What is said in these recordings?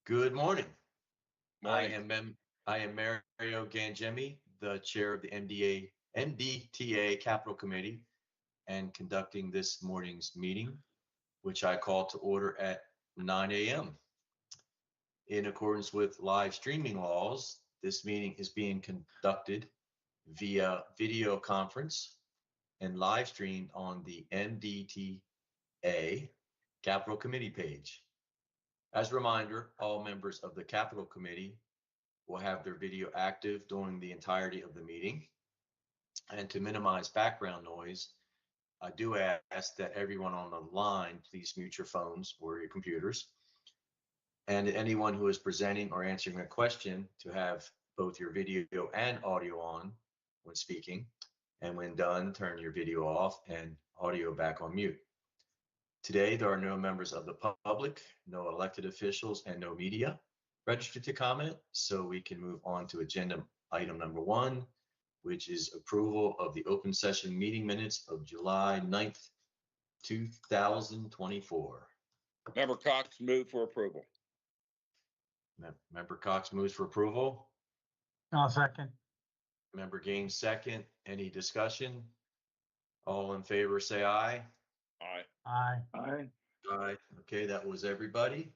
Good morning. Morning. I am Mario Gangemi, the chair of the MDTA Capital Committee, and conducting this morning's meeting, which I call to order at 9 a.m. In accordance with live streaming laws, this meeting is being conducted via video conference and live streamed on the MDTA Capital Committee page. As a reminder, all members of the Capital Committee will have their video active during the entirety of the meeting. And to minimize background noise, I do ask that everyone on the line please mute your phones or your computers. And anyone who is presenting or answering a question to have both your video and audio on when speaking. And when done, turn your video off and audio back on mute. Today, there are no members of the public, no elected officials, and no media registered to comment, so we can move on to agenda item number 1, which is approval of the open session meeting minutes of July 9th, 2024. Member Cox, move for approval. Member Cox moves for approval. I'll second. Member Gaines second. Any discussion? All in favor say aye. Aye. Aye. Aye. Aye. Okay, that was everybody.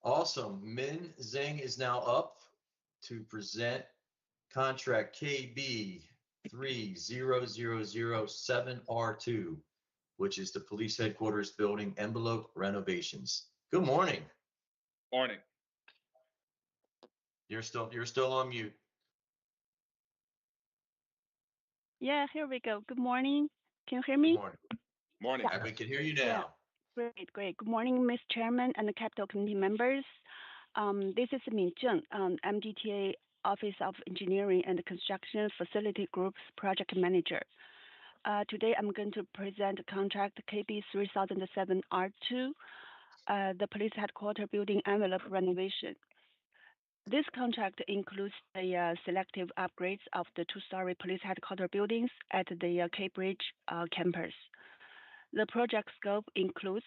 Awesome. Min Zhang is now up to present contract KB 30007R2, which is the police headquarters building envelope renovations. Good morning. Morning. You're still on mute. Yeah, here we go. Good morning. Can you hear me? Good morning. Morning. Yeah. We can hear you now. Great. Good morning, Ms. Chairman and the Capital Committee members. This is Min Zheng, MDTA Office of Engineering and Construction Facility Group's project manager. Today, I'm going to present contract KB 3007R2, the police headquarters building envelope renovation. This contract includes the selective upgrades of the 2-story police headquarters buildings at the Cambridge campus. The project scope includes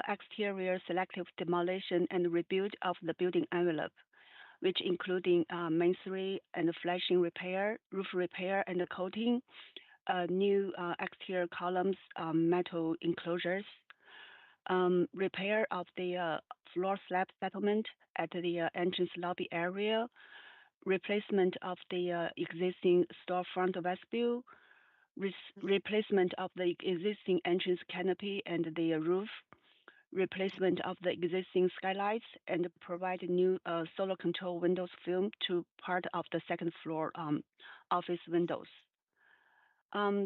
exterior selective demolition and rebuild of the building envelope, which including masonry and flashing repair, roof repair and coating, new exterior columns, metal enclosures, repair of the floor slab settlement at the entrance lobby area, replacement of the existing storefront vestibule, replacement of the existing entrance canopy and the roof, replacement of the existing skylights, and provide new solar control windows film to part of the second floor office windows.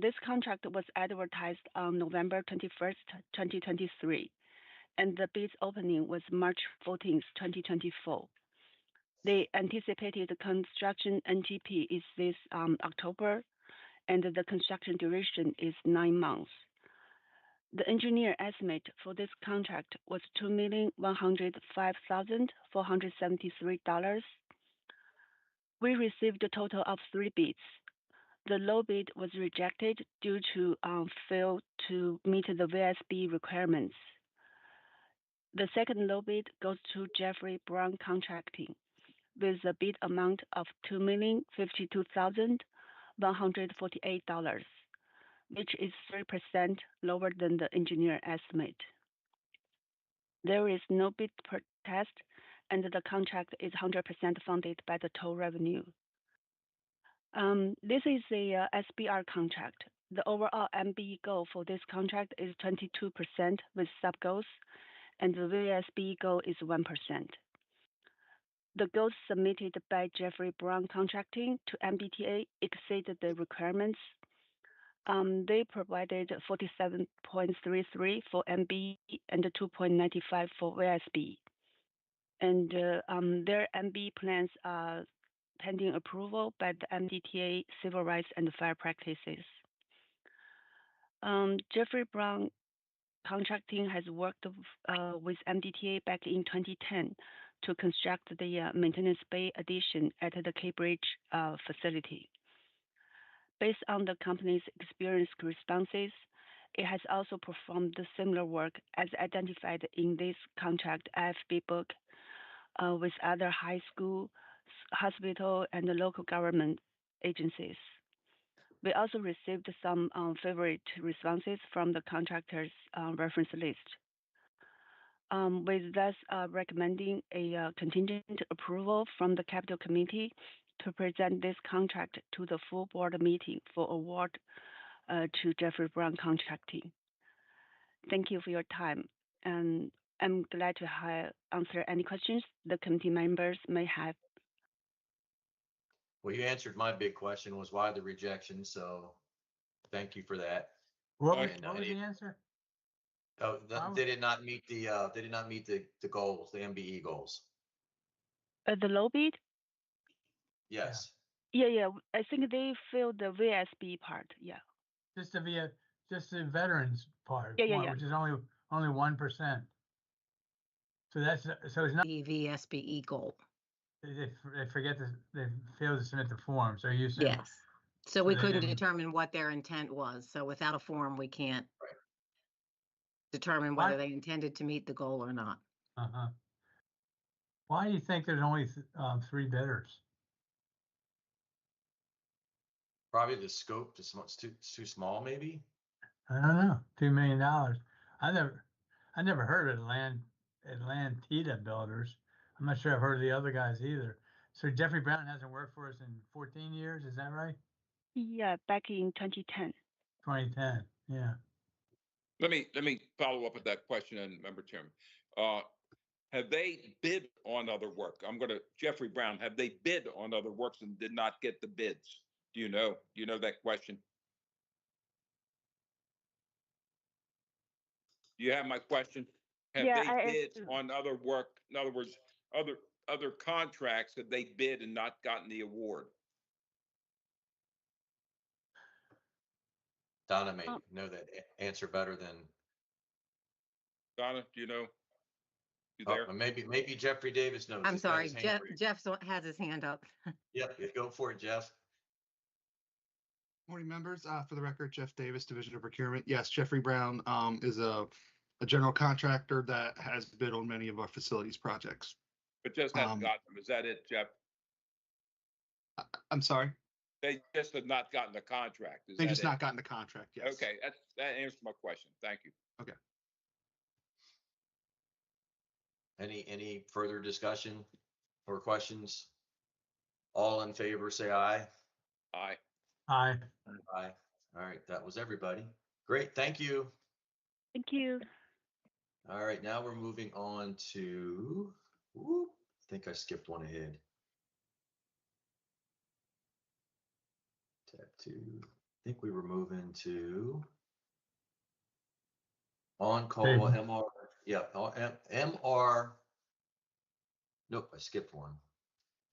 This contract was advertised on November 21st, 2023, and the bid opening was March 14th, 2024. The anticipated construction NTP is this October, and the construction duration is 9 months. The engineer estimate for this contract was $2,105,473. We received a total of 3 bids. The low bid was rejected due to fail to meet the VSB requirements. The second low bid goes to Jeffrey Brown Contracting with a bid amount of $2,052,148, which is 3% lower than the engineer estimate. There is no bid protest, and the contract is 100% funded by the toll revenue. This is a SBR contract. The overall MB goal for this contract is 22% with sub-goals, and the VSB goal is 1%. The goals submitted by Jeffrey Brown Contracting to MDTA exceeded the requirements. They provided 47.33 for MB and 2.95 for VSB. And their MB plans are pending approval by the MDTA Civil Rights and Fire Practices. Jeffrey Brown Contracting has worked with MDTA back in 2010 to construct the maintenance bay addition at the Cambridge facility. Based on the company's experience responses, it has also performed the similar work as identified in this contract AFB book with other high school, hospital, and the local government agencies. We also received some favorite responses from the contractor's reference list. With thus recommending a contingent approval from the Capital Committee to present this contract to the full board meeting for award to Jeffrey Brown Contracting. Thank you for your time, and I'm glad to answer any questions the committee members may have. Well, you answered my big question was why the rejection, so thank you for that. What Okay. was, what was the answer? Oh, Why they did not meet the, they did not meet the goals, the MBE goals. The low bid? Yes. Yeah. I think they filled the VSB part. Yeah. Just the veterans part, Yeah. which is only 1%. So it's not, The VSBE goal. they failed to submit the form, so you said. Yes. So we they couldn't didn't- determine what their intent was. So without a form, we can't Right. determine Why- whether they intended to meet the goal or not. Uh-huh. Why do you think there's only 3 bidders? Probably the scope is too small, maybe. I don't know, $2 million. I never heard of Atlantida Builders. I'm not sure I've heard of the other guys either. So Jeffrey Brown hasn't worked for us in 14 years, is that right? Yeah, back in 2010. 2010, yeah. Let me follow up with that question, and Member Chairman. Have they bid on other work? Jeffrey Brown, have they bid on other works and did not get the bids? Do you know? Do you know that question? Do you have my question? Have Yeah, they bid on other work? In other words, other contracts, have they bid and not gotten the award? Donna may know that answer better than, Donna, do you know? You there? maybe Jeffrey Davis knows. I'm He's got sorry, his hand Jeff raised. has his hand up. Yep, go for it, Jeff. Morning, members. For the record, Jeff Davis, Division of Procurement. Yes, Jeffrey Brown is a general contractor that has bid on many of our facilities projects. But just hasn't gotten them. Is that it, Jeff? I'm sorry. They just have not gotten the contract. Is They that just it? not gotten the contract. Yes. Okay, that answers my question. Thank you. Any further discussion or questions? All in favor, say aye. Aye. Aye. Aye. All right, that was everybody. Great, thank you. Thank you. All right, now we're moving on to, I think I skipped one ahead. Tab 2. I think we were moving to on-call MR. Yeah, MR. Nope, I skipped one.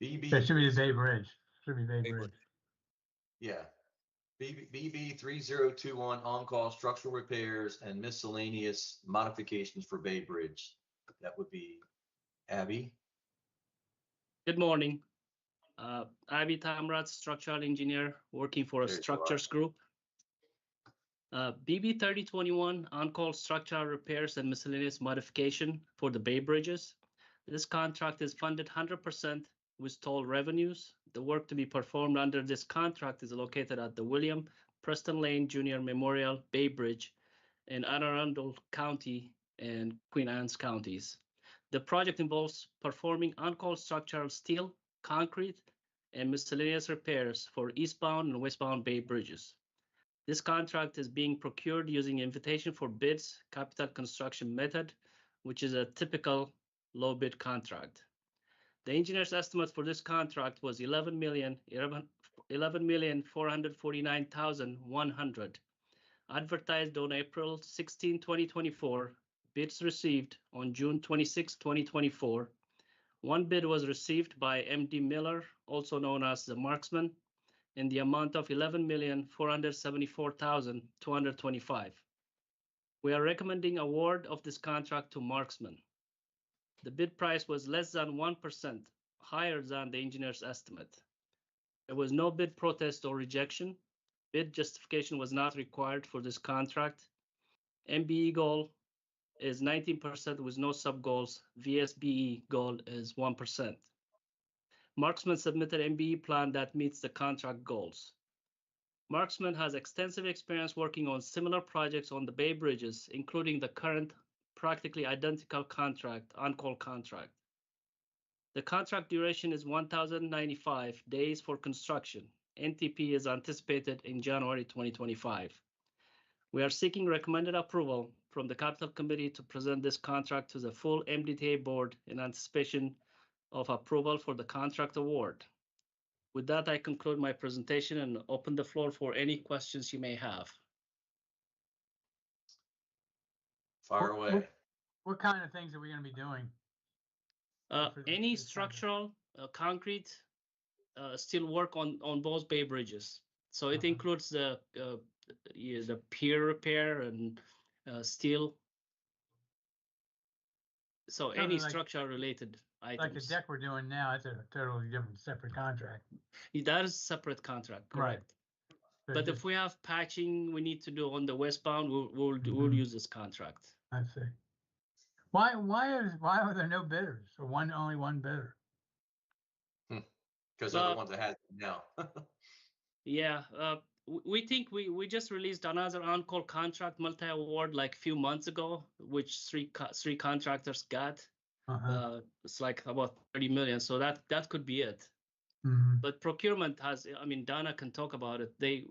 BB. That should be the Bay Bridge. Should be Bay Bay Bridge. Yeah. BB 3021 on-call structural repairs and miscellaneous modifications for Bay Bridge. That would be Abby. Good morning. Abby Tamrat, structural engineer working for a There you structures group. BB 3021 on-call structural repairs and miscellaneous modification for the Bay Bridges. This contract is funded 100% with toll revenues. The work to be performed under this contract is located at the William Preston Lane Jr. Memorial Bay Bridge in Anne Arundel County and Queen Anne's counties. The project involves performing on-call structural steel, concrete, and miscellaneous repairs for eastbound and westbound Bay Bridges. This contract is being procured using invitation for bids capital construction method, which is a typical low bid contract. The engineer's estimate for this contract was $11,449,100. Advertised on April 16, 2024. Bids received on June 26, 2024. One bid was received by MD Miller, also known as the Marksman, in the amount of $11,474,225. We are recommending award of this contract to Marksman. The bid price was less than 1% higher than the engineer's estimate. There was no bid protest or rejection. Bid justification was not required for this contract. MBE goal is 19% with no sub-goals. VSBE goal is 1%. Marksman submitted MBE plan that meets the contract goals. Marksman has extensive experience working on similar projects on the Bay Bridges, including the current practically identical contract, on-call contract. The contract duration is 1,095 days for construction. NTP is anticipated in January 2025. We are seeking recommended approval from the Capital Committee to present this contract to the full MDTA board in anticipation of approval for the contract award. With that, I conclude my presentation and open the floor for any questions you may have. Fire away. What kind of things are we going to be doing? Any structural, concrete, steel work on both Bay Bridges. So it includes the pier repair and steel. So any structural related items. Like the deck we're doing now, it's a totally different, separate contract. That is a separate contract, correct? Right. But if we have patching we need to do on the westbound, we'll use this contract. I see. Why are there no bidders or only one bidder? Because they're the ones that has it now. Yeah, we think we just released another on-call contract multi-award like a few months ago, which three contractors got. It's like about 30 million, so that could be it. But procurement has, I mean, Donna can talk about it. They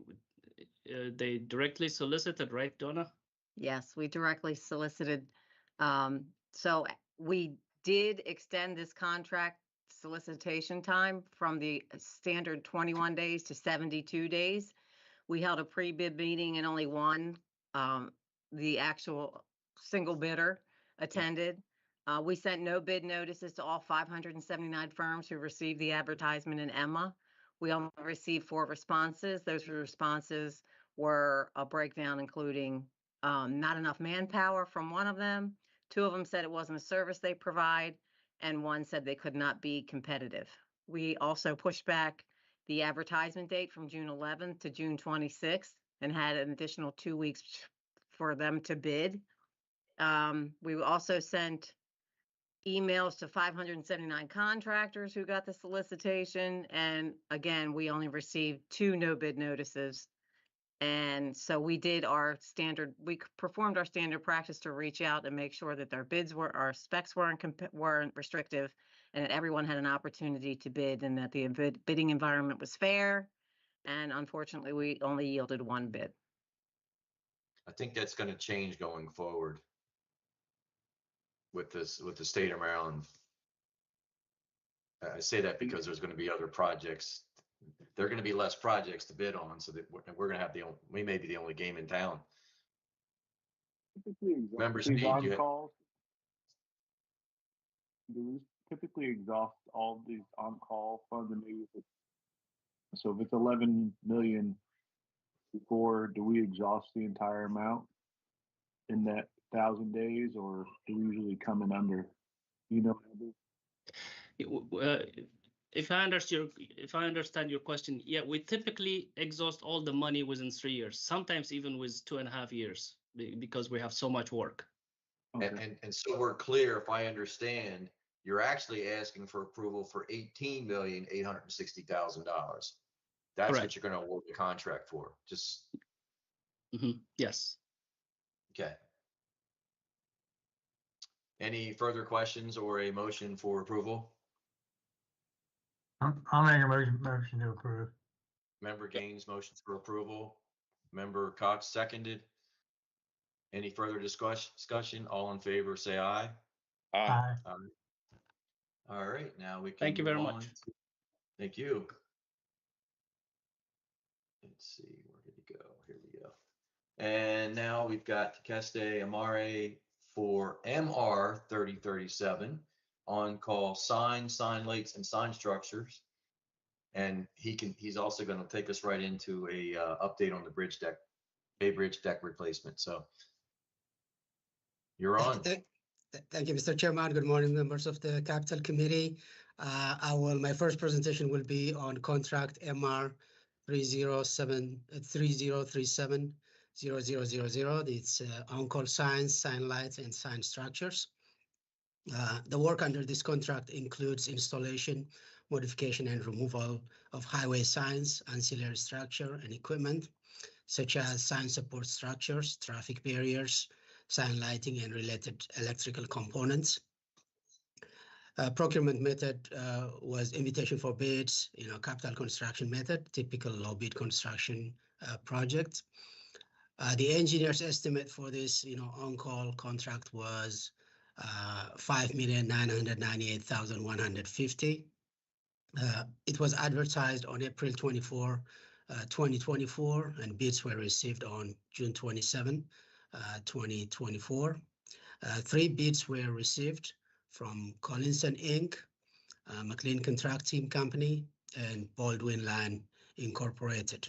directly solicited, right, Donna? Yes, we directly solicited. So we did extend this contract solicitation time from the standard 21 days to 72 days. We held a pre-bid meeting and only one, the actual single bidder attended. We sent no bid notices to all 579 firms who received the advertisement in EMMA. We only received 4 responses. Those responses were a breakdown including not enough manpower from one of them. 2 of them said it wasn't a service they provide, and 1 said they could not be competitive. We also pushed back the advertisement date from June 11th to June 26th and had an additional 2 weeks for them to bid. We also sent emails to 579 contractors who got the solicitation. And again, we only received 2 no bid notices. And so we did we performed our standard practice to reach out and make sure that our specs weren't restrictive and that everyone had an opportunity to bid and that the bidding environment was fair. And unfortunately, we only yielded 1 bid. I think that's going to change going forward with the state of Maryland. I say that because there's going to be other projects. There are going to be less projects to bid on, so that we're going to have we may be the only game in town. Remember, Steve, do we typically exhaust all these on-call funds? And maybe so if it's 11 million before, do we exhaust the entire amount in that 1,000 days, or do we usually come in under? You know. If I understand your question, yeah, we typically exhaust all the money within 3 years, sometimes even with 2.5 years, because we have so much work. Okay. And so we're clear, if I understand, you're actually asking for approval for $18,860,000. That's Correct. what you're going to award the contract for. Just Yes. Okay. Any further questions or a motion for approval? I'll make a motion to approve. Member Gaines motions for approval. Member Cox seconded. Any further discussion? All in favor, say aye. Aye. All right, now we can. Thank you very move much. on. Thank you. Let's see, where did it go? Here we go. And now we've got Takeste Amare for MR 3037 on call sign lakes and sign structures. And he's also going to take us right into a update on the Bay Bridge deck replacement. So you're on. Thank you, Mr. Chairman. Good morning, members of the Capital Committee. My first presentation will be on contract MR 3037 0000. It's on-call signs, sign lights, and sign structures. The work under this contract includes installation, modification, and removal of highway signs, ancillary structure, and equipment, such as sign support structures, traffic barriers, sign lighting, and related electrical components. Procurement method was invitation for bids, capital construction method, typical low bid construction project. The engineer's estimate for this, on-call contract was 5,998,150. It was advertised on April 24, 2024, and bids were received on June 27, 2024. 3 bids were received from Collinson Inc., McLean Contracting Company, and Baldwin Land Incorporated.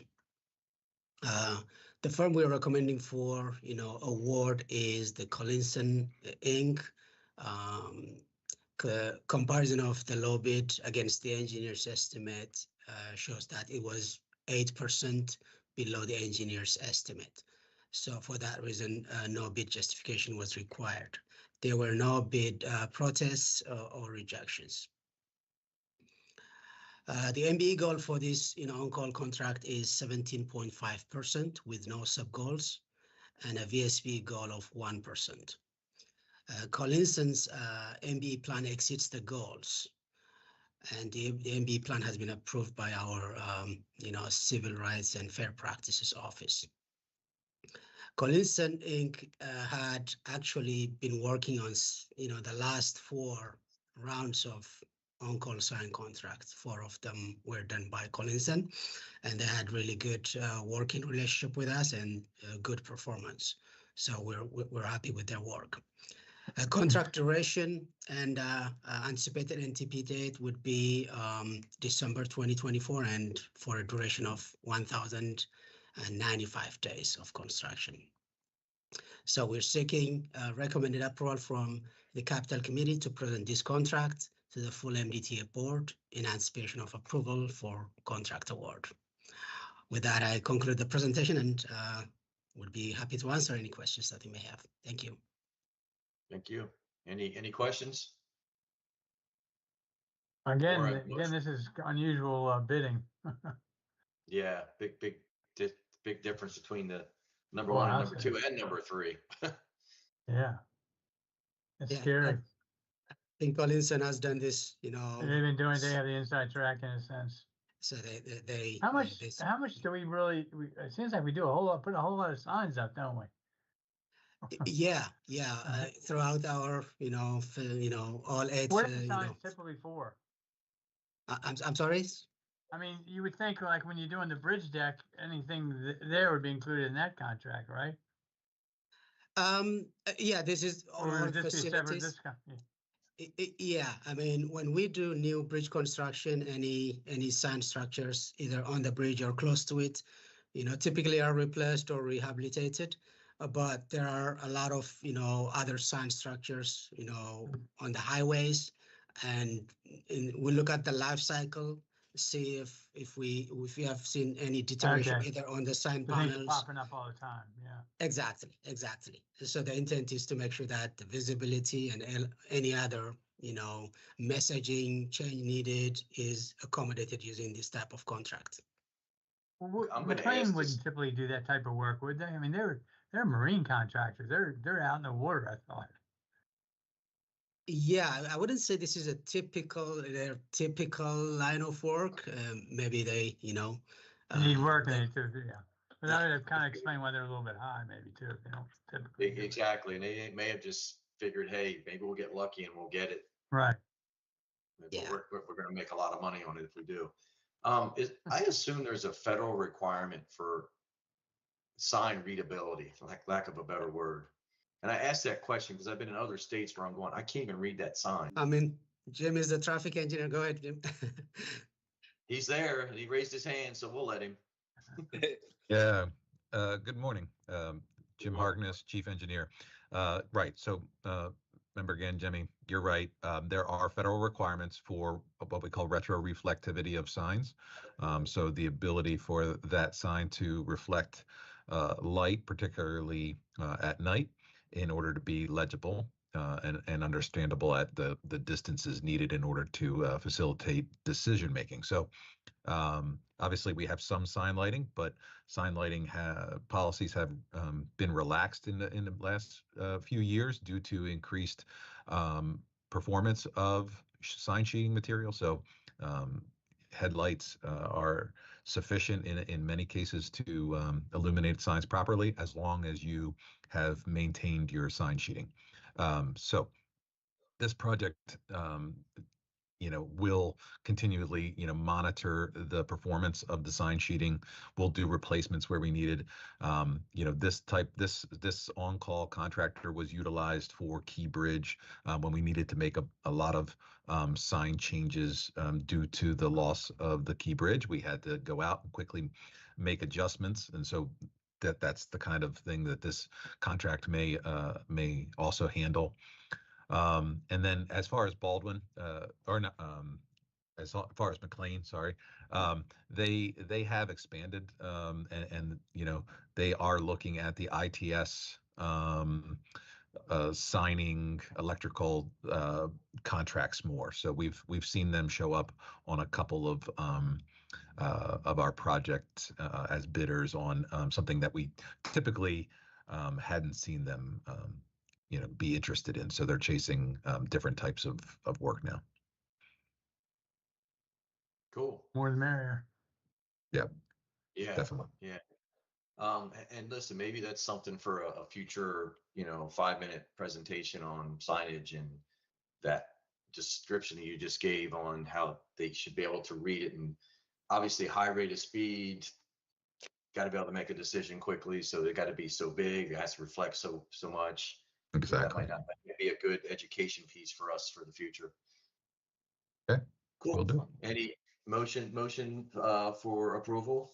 The firm we're recommending for, award is the Collinson Inc. Comparison of the low bid against the engineer's estimate shows that it was 8% below the engineer's estimate. So for that reason, no bid justification was required. There were no bid protests or rejections. The MBE goal for this on-call contract is 17.5% with no sub-goals and a VSP goal of 1%. Collinson's MBE plan exceeds the goals, and the MBE plan has been approved by our Civil Rights and Fair Practices Office. Collinson Inc. Had actually been working on the last 4 rounds of on-call sign contracts. 4 of them were done by Collinson, and they had really good working relationship with us and good performance. So we're happy with their work. Contract duration and anticipated NTP date would be December 2024, and for a duration of 1,095 days of construction. So we're seeking recommended approval from the Capital Committee to present this contract to the full MDTA board in anticipation of approval for contract award. With that, I conclude the presentation and would be happy to answer any questions that you may have. Thank you. Thank you. Any questions? Again, this is unusual bidding. Yeah, big difference between the number 1 and number 2 and number 3. Yeah, it's scary. I think Collinson has done this, They've been doing. They have the inside track in a sense. So they. How much do we really? It seems like we do put a whole lot of signs up, don't we? Yeah. Throughout our, all 8. What are the signs typically for? I'm sorry. I mean, you would think like when you're doing the bridge deck, anything there would be included in that contract, right? Yeah, this is all our facilities. Yeah, I mean, when we do new bridge construction, any sign structures either on the bridge or close to it, typically are replaced or rehabilitated. But there are a lot of, other sign structures, on the highways, and we look at the life cycle, see if we have seen any deterioration either on the sign panels. Popping up all the time. Yeah. Exactly. So the intent is to make sure that the visibility and any other, messaging change needed is accommodated using this type of contract. Well, McLean wouldn't typically do that type of work, would they? I mean, they're marine contractors. They're out in the water, I thought. Yeah, I wouldn't say this is their typical line of work. Maybe they, need work in it too. Yeah, but that would kind of explain why they're a little bit high, maybe too. If they don't typically. Exactly, and they may have just figured, hey, maybe we'll get lucky and we'll get it. Right. But yeah, we're going to make a lot of money on it if we do. I assume there's a federal requirement for sign readability, for lack of a better word. And I asked that question because I've been in other states where I'm going, I can't even read that sign. I mean, Jim is the traffic engineer. Go ahead, Jim. He's there and he raised his hand, so we'll let him. Yeah. Good morning. Jim Harkness, Chief Engineer. Right. So, remember again, Jimmy, you're right. There are federal requirements for what we call retroreflectivity of signs. So the ability for that sign to reflect light, particularly at night, in order to be legible and understandable at the distances needed in order to facilitate decision making. So obviously we have some sign lighting, but sign lighting policies have been relaxed in the last few years due to increased performance of sign sheeting material. So headlights are sufficient in many cases to illuminate signs properly, as long as you have maintained your sign sheeting. So this project, will continually, monitor the performance of the sign sheeting. We'll do replacements where we needed. This on-call contractor was utilized for Key Bridge when we needed to make a lot of sign changes due to the loss of the Key Bridge. We had to go out and quickly make adjustments, and so that's the kind of thing that this contract may also handle. And then as far as Baldwin, as far as McLean, sorry, they have expanded, and they are looking at the ITS signing electrical contracts more. So we've seen them show up on a couple of our projects as bidders on something that we typically hadn't seen them be interested in. So they're chasing different types of work now. Cool. More the merrier. Yeah, Yeah, definitely. yeah. And listen, maybe that's something for a future, 5-minute presentation on signage, and that description that you just gave on how they should be able to read it. And obviously high rate of speed, got to be able to make a decision quickly. So they got to be so big, it has to reflect so much. Exactly. That might be a good education piece for us for the future. Okay, Cool. will do. Any motion for approval?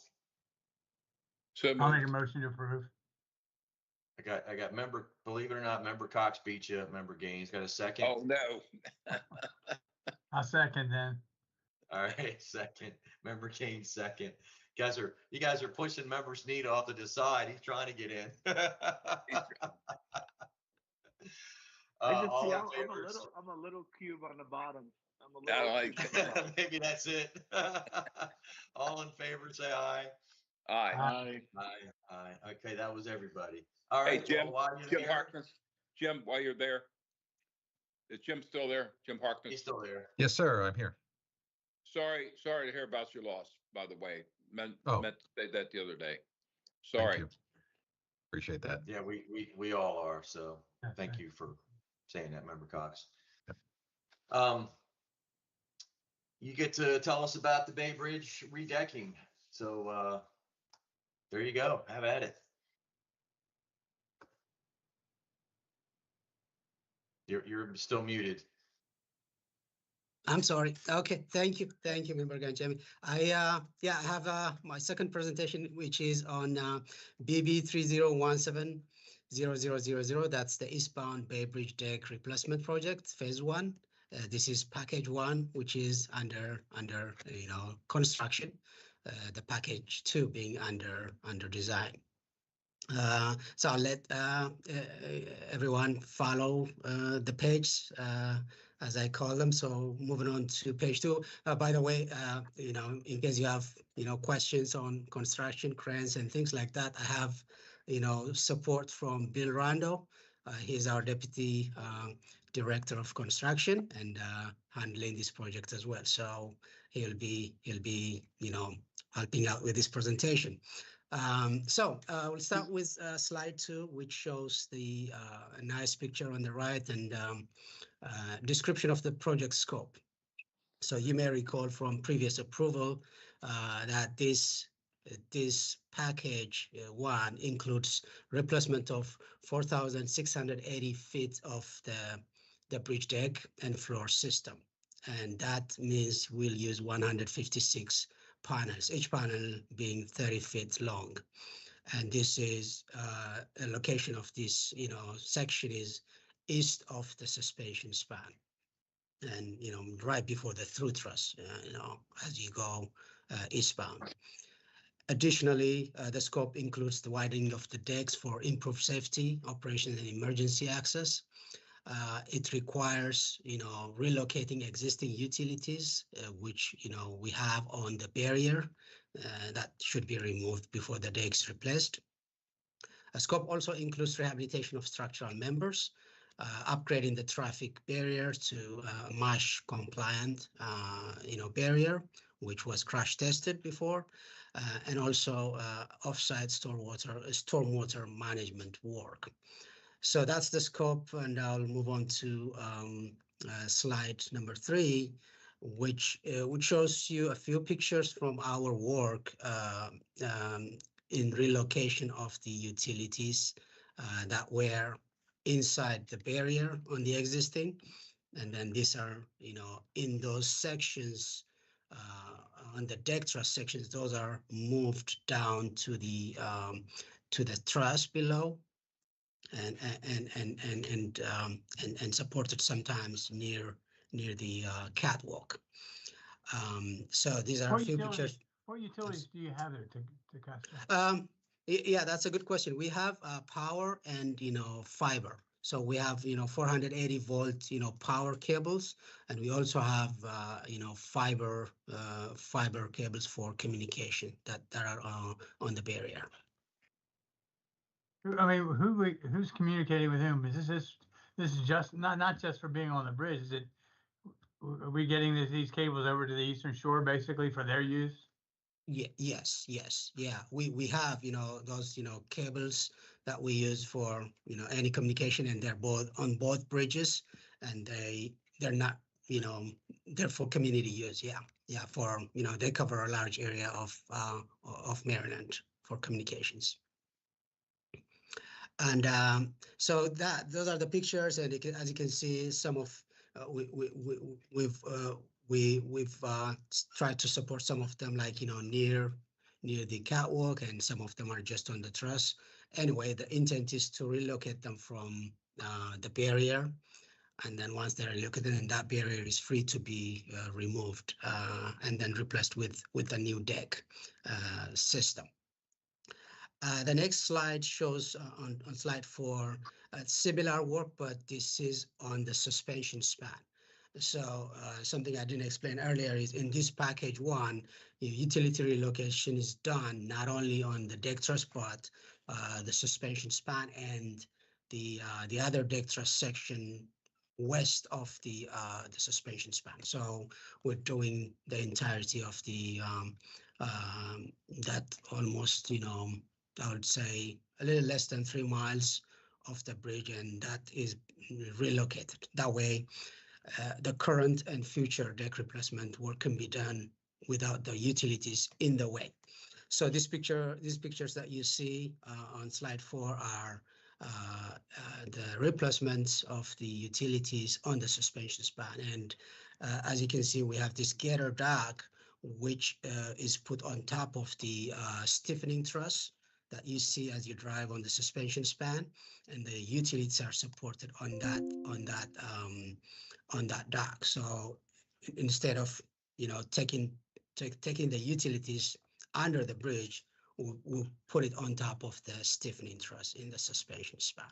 So I'll make a moved. motion to approve. I got member, believe it or not, member Cox beat you. Member Gaines got a second. Oh, no. I'll second then. All right, second. Member Gaines second. You guys are pushing member Sneed off to the side. He's trying to get in. I just all see in I'm favor? a little cube on the bottom. Maybe that's it. All in favor, say aye. Aye. Aye. Okay, that was everybody. All Hey, right, Jim, well, while you're Jim here, Harkness, Jim, while you're there, is Jim still there? Jim Harkness? he's still there. Yes, sir. I'm here. Sorry to hear about your loss, by the way. Meant Oh. to say that the other day. Thank Sorry. you. Appreciate that. Yeah, we all are. So Yeah, thank thanks. you for saying that, Member Cox. Yep. You get to tell us about the Bay Bridge redecking. So there you go. Have at it. You're still muted. I'm sorry. Okay, thank you, Member Ganjami. I have my second presentation, which is on BB 30170000. That's the eastbound Bay Bridge deck replacement project, phase 1. This is package 1, which is under construction. The package 2 being under design. So I'll let everyone follow the page as I call them. So moving on to page 2. By the way, in case you have questions on construction, cranes, and things like that, I have support from Bill Rando. He's our deputy director of construction and handling this project as well. So he'll be helping out with this presentation. So we'll start with slide 2, which shows the nice picture on the right and description of the project scope. So you may recall from previous approval that this package 1 includes replacement of 4,680 feet of the bridge deck and floor system. And that means we'll use 156 panels, each panel being 30 feet long. And this is a location of this, section is east of the suspension span. And, right before the through truss, as you go eastbound. Additionally, the scope includes the widening of the decks for improved safety, operation, and emergency access. It requires, relocating existing utilities, which, we have on the barrier that should be removed before the deck is replaced. A scope also includes rehabilitation of structural members, upgrading the traffic barrier to MASH compliant, barrier, which was crash tested before, and also offsite stormwater management work. So that's the scope, and I'll move on to slide number 3, which shows you a few pictures from our work in relocation of the utilities that were inside the barrier on the existing, and then these are, in those sections on the deck truss sections, those are moved down to the truss below, and supported sometimes near the catwalk. So these are a few pictures. What utilities do you have there to cast? Yeah, that's a good question. We have power and fiber. So we have 480 volt power cables, and we also have fiber cables for communication that are on the barrier. I mean, who's communicating with whom? Is this is just not just for being on the bridge? Is it? Are we getting these cables over to the Eastern Shore basically for their use? Yeah. Yes. Yeah. We have those cables that we use for any communication, and they're both on both bridges, and they're not they're for community use. Yeah. For they cover a large area of Maryland for communications. And so those are the pictures, and as you can see, some of we've tried to support some of them, like near the catwalk, and some of them are just on the truss. Anyway, the intent is to relocate them from the barrier, and then once they're relocated, and that barrier is free to be removed and then replaced with a new deck system. The next slide shows on slide 4 similar work, but this is on the suspension span. So something I didn't explain earlier is in this package 1, utility relocation is done not only on the deck truss, but the suspension span and the other deck truss section west of the suspension span. So we're doing the entirety of the that almost I would say a little less than 3 miles of the bridge, and that is relocated. That way, the current and future deck replacement work can be done without the utilities in the way. So these pictures that you see on slide 4 are the replacements of the utilities on the suspension span. And as you can see, we have this getter dock, which is put on top of the stiffening truss that you see as you drive on the suspension span, and the utilities are supported on that dock. So instead of taking the utilities under the bridge, we'll put it on top of the stiffening truss in the suspension span.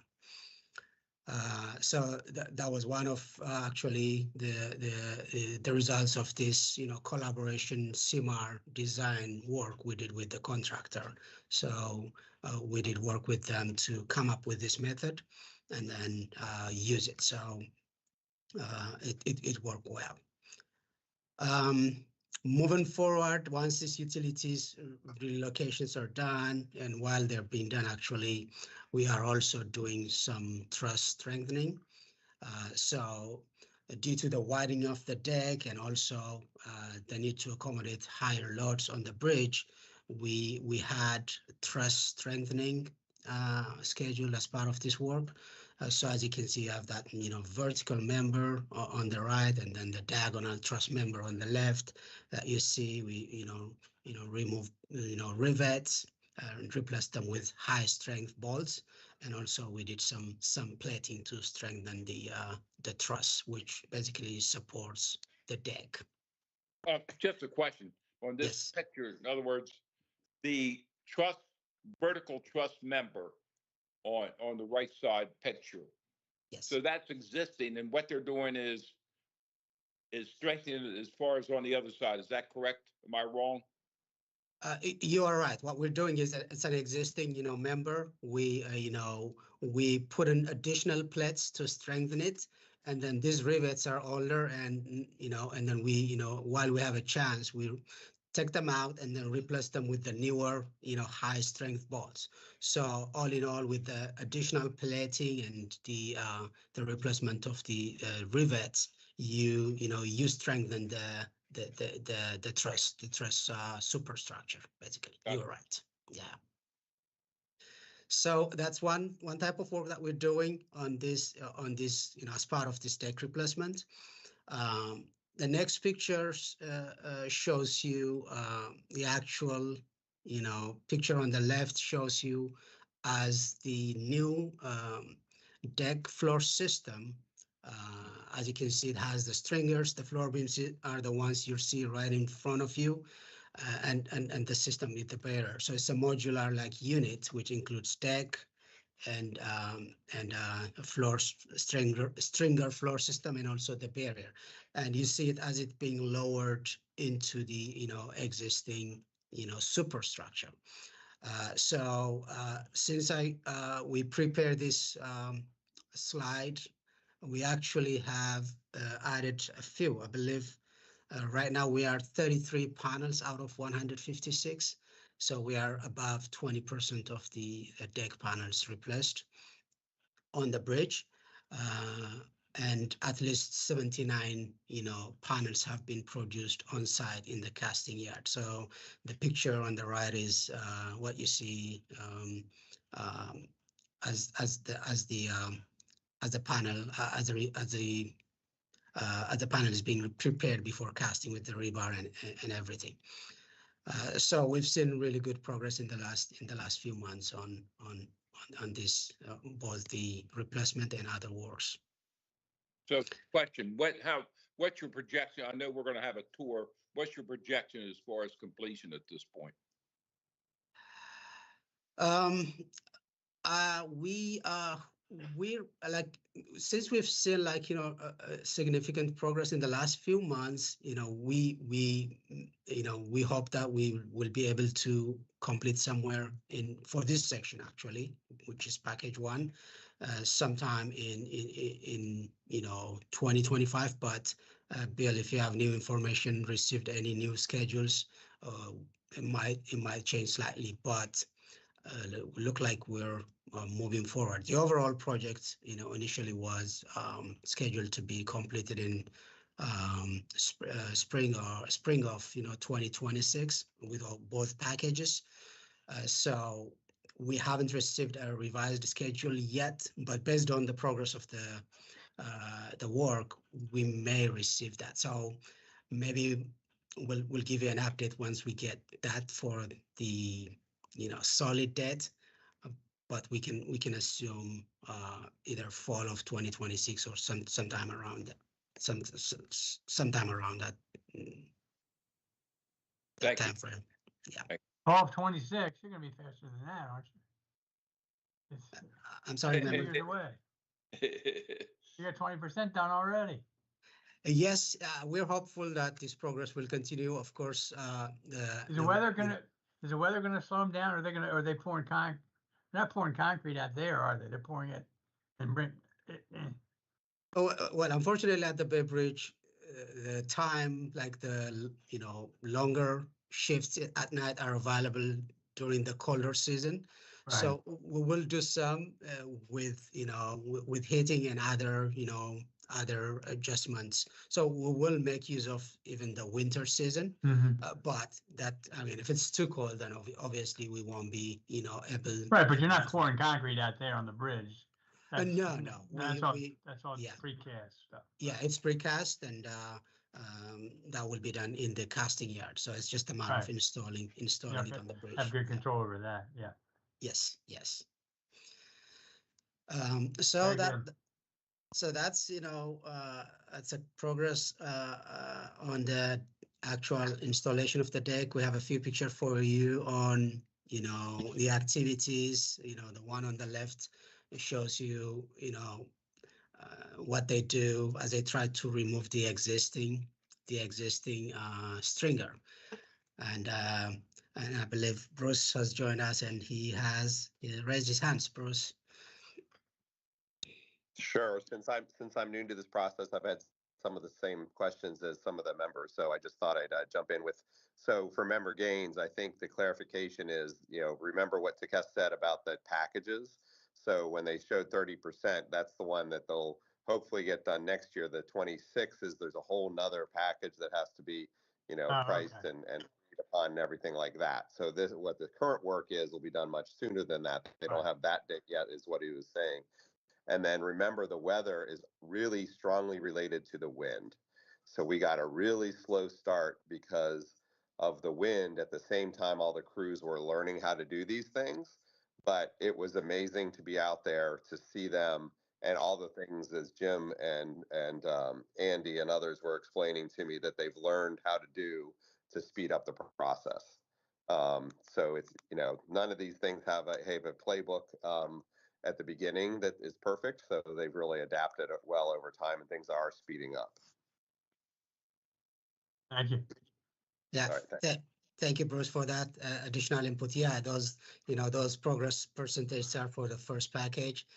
So that was one of actually the results of this collaboration CMAR design work we did with the contractor. So we did work with them to come up with this method and then use it. So it worked well. Moving forward, once these utilities relocations are done, and while they're being done, actually, we are also doing some truss strengthening. So due to the widening of the deck and also the need to accommodate higher loads on the bridge, we had truss strengthening scheduled as part of this work. So as you can see, you have that vertical member on the right, and then the diagonal truss member on the left. That you see, we remove rivets and replace them with high strength bolts, and also we did some plating to strengthen the truss, which basically supports the deck. Just a question on this picture. In other words, the truss, vertical truss member on the right side picture. Yes. So that's existing, and what they're doing is strengthening it as far as on the other side. Is that correct? Am I wrong? You are right. What we're doing is it's an existing, member. We, we put in additional plates to strengthen it. And then these rivets are older and, and then we, while we have a chance, we take them out and then replace them with the newer, high strength bolts. So all in all, with the additional plating and the replacement of the rivets, you strengthen the truss superstructure, basically. You're right. Yeah. So that's one type of work that we're doing on this as part of this deck replacement. The next picture shows you the actual picture on the left shows you as the new deck floor system. As you can see, it has the stringers. The floor beams are the ones you see right in front of you, and the system with the barrier. So it's a modular unit, which includes deck and a floor stringer floor system, and also the barrier. And you see it as it being lowered into the existing superstructure. So since we prepared this slide, we actually have added a few. I believe right now we are 33 panels out of 156. So we are above 20% of the deck panels replaced on the bridge. And at least 79, panels have been produced on site in the casting yard. So the picture on the right is what you see as the panel is being prepared before casting with the rebar and everything. So we've seen really good progress in the last few months on this, both the replacement and other works. So question, what's your projection? I know we're going to have a tour. What's your projection as far as completion at this point? We're since we've seen significant progress in the last few months, we hope that we will be able to complete somewhere for this section actually, which is package 1, sometime in 2025. But Bill, if you have new information, received any new schedules, it might change slightly, but look like we're moving forward. The overall project, initially was scheduled to be completed in spring of 2026 with both packages. So we haven't received a revised schedule yet, but based on the progress of the work, we may receive that. So maybe we'll give you an update once we get that for the solid debt, but we can assume either fall of 2026 or sometime around that, sometime around that time frame. Yeah. Fall of 26. You're gonna be faster than that, aren't you? I'm sorry, years away. You got 20% done already. Yes, we're hopeful that this progress will continue. Of course, is the weather gonna slow them down? Or are they pouring concrete? They're not pouring concrete out there, are they? They're pouring it and bring it in. Oh, well, unfortunately, at the Bay Bridge, the time, the longer shifts at night are available during the colder season. Right. So we will do some with heating and other adjustments. So we will make use of even the winter season. But if it's too cold, then obviously we won't be able. Right, but you're not pouring concrete out there on the bridge. No. That's all precast stuff. Yeah, it's precast, and that will be done in the casting yard. So it's just a matter of installing it on the bridge. Have good control over that. Yeah. Yes. So So that's, it's a progress on the actual installation of the deck. We have a few pictures for you on, the activities. The one on the left, it shows you, what they do as they try to remove the existing stringer. And I believe Bruce has joined us, and he raised his hands. Bruce. Sure. Since I'm new to this process, I've had some of the same questions as some of the members. So I just thought I'd jump in with. So for member gains, I think the clarification is, remember what Takesh said about the packages. So when they showed 30%, that's the one that they'll hopefully get done next year. The 26 is there's a whole nother package that has to be, priced okay. and agreed upon and everything like that. So this, what the current work is, will be done much sooner than that. They don't have that date yet, is what he was saying. And then remember, the weather is really strongly related to the wind. So we got a really slow start because of the wind. At the same time, all the crews were learning how to do these things. But it was amazing to be out there to see them and all the things, as Jim and Andy and others were explaining to me, that they've learned how to do to speed up the process. So it's, none of these things have a playbook at the beginning that is perfect. So they've really adapted it well over time, and things are speeding up. Thank you. Yeah. Right, thank you, Bruce, for that additional input. Yeah, those progress percentages are for the first package.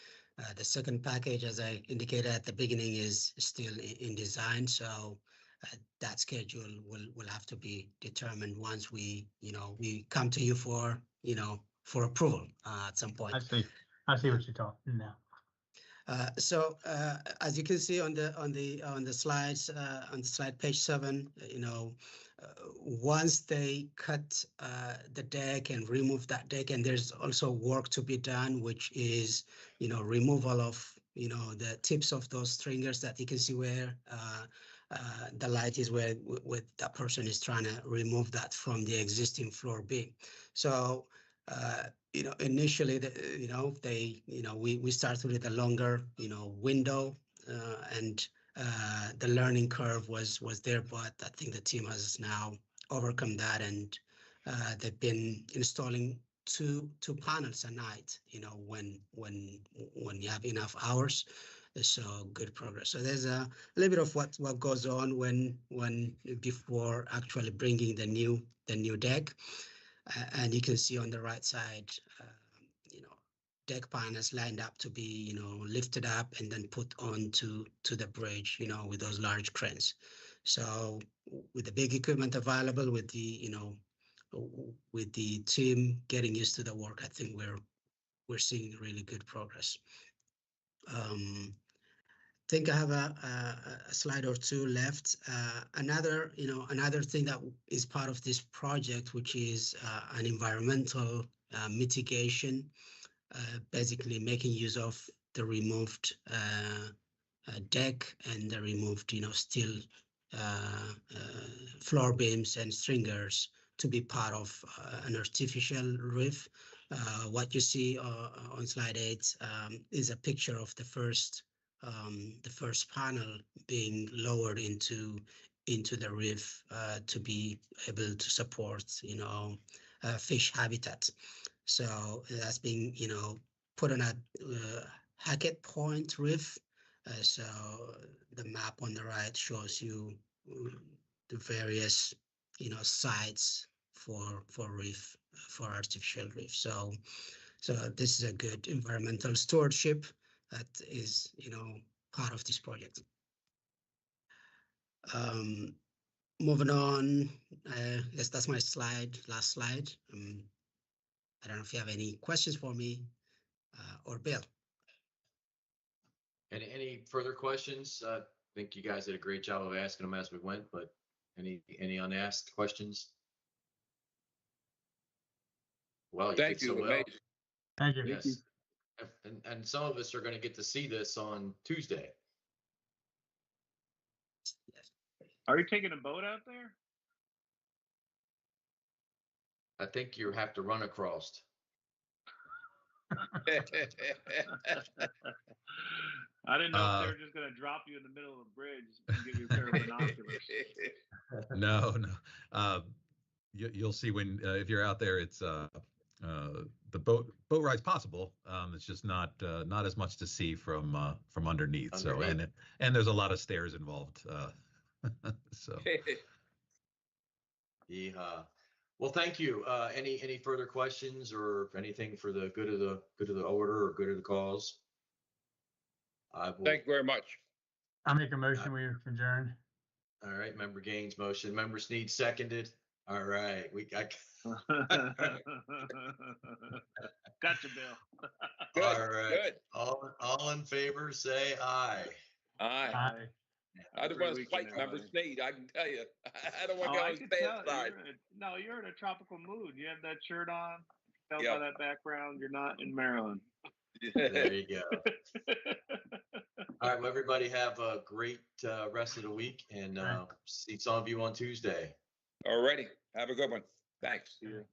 The second package, as I indicated at the beginning, is still in design. So that schedule will have to be determined once we come to you for approval at some point. I see what you're talking now. So as you can see on the slides, on the slide page 7, once they cut the deck and remove that deck, and there's also work to be done, which is removal of the tips of those stringers that you can see where the light is, where that person is trying to remove that from the existing floor beam. So initially, we started with a longer, window, and the learning curve was there, but I think the team has now overcome that, and they've been installing two panels a night, when you have enough hours. So good progress. So there's a little bit of what goes on before actually bringing the new deck. And you can see on the right side, deck panels lined up to be, lifted up and then put onto the bridge, with those large cranes. So with the big equipment available, with the team getting used to the work, I think we're seeing really good progress. I think I have a slide or two left. Another thing that is part of this project, which is an environmental mitigation, basically making use of the removed deck and the removed, steel floor beams and stringers to be part of an artificial roof. What you see on slide 8 is a picture of the first panel being lowered into the roof to be able to support, fish habitat. So that's being, put on a Hackett Point roof. So the map on the right shows you the various, sites for reef, for artificial reef. So this is a good environmental stewardship that is, part of this project. Moving on, yes, that's my last slide. I don't know if you have any questions for me or Bill. Any further questions? I think you guys did a great job of asking them as we went, but any unasked questions? Well, you Thank did so you. well. Amazing. Thank you. Yes. And some of us are going to get to see this on Tuesday. Are you taking a boat out there? I think you have to run across. I didn't know if they were just going to drop you in the middle of the bridge and give you a pair of binoculars. No. You'll see when if you're out there, it's the boat ride's possible. It's just not as much to see from underneath. So and there's a lot of stairs involved. So. Yeah. Well, thank you. Any further questions or anything for the good of the order or good of the cause? Thank you very much. I'll make a motion. We adjourn. All right. Member Gaines motion. Member Sneed seconded. All right. We got. Gotcha, Bill. Good, all right. Good. All in favor, say aye. Aye. Aye. I don't want to fight Member Sneed. I can tell you. I don't want to go on his bad side. You're in a tropical mood. You have that shirt on. Tell by that background, you're not in Maryland. There you go. All right. Well, everybody have a great rest of the week, and see some of you on Tuesday. All righty. Have a good one. Thanks. See you.